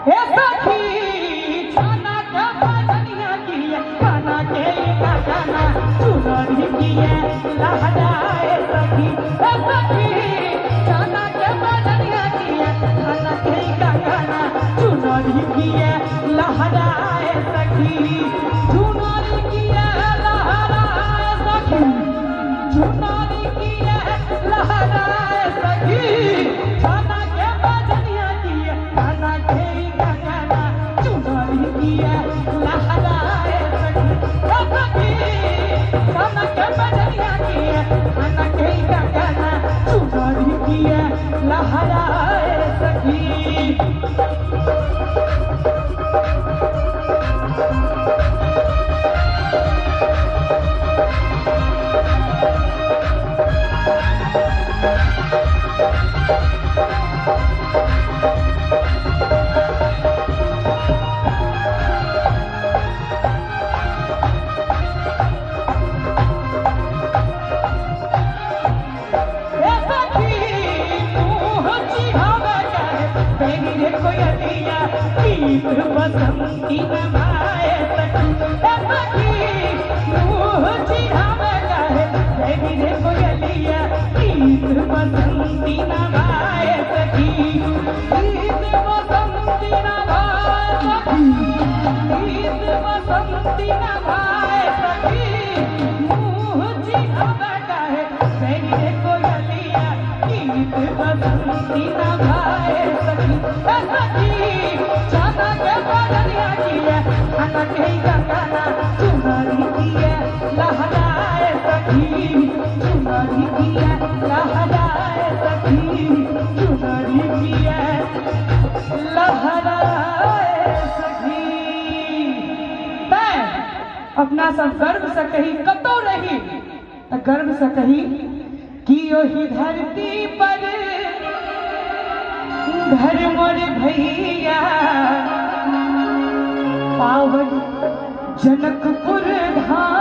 हे सखी छाना के बजनिया किए खाना के गाना चुनरी किए लहराए सखी। हे सखी छाना के बजनिया किए खाना के गाना चुनरी किए लहराए सखी। चुनरी किए लहराए सखी चुनरी किए लहराए सखी। छाना के बजनिया किए खाना के गाना चुनरी किए लहराए सखी। सखी छाना के बजनिया किए खाना के गाना चुनरी किए लहराए सखी। बसंती नभाए सखी। सखी मुँह चिढ़ावे काहे बेबी रे कोयलिया गीत बसंती नभाए सखी। गीत बसंती नभाए सखी गीत बसंती नभाए सखी। मुँह चिढ़ावे काहे बेबी रे कोयलिया गीत बसंती नभाए सखी। सखी छाना के बजनिया किए खाना के गाना चुनरी किए लहराए सखी। चुनरी किए लहराए सखी चुनरी किए लहराए सखी। तै अपना सब गर्व से कही कतो रही तो गर्व से कही कि ओही धरती पर घर मोर भैया पावन जनकपुर धाम।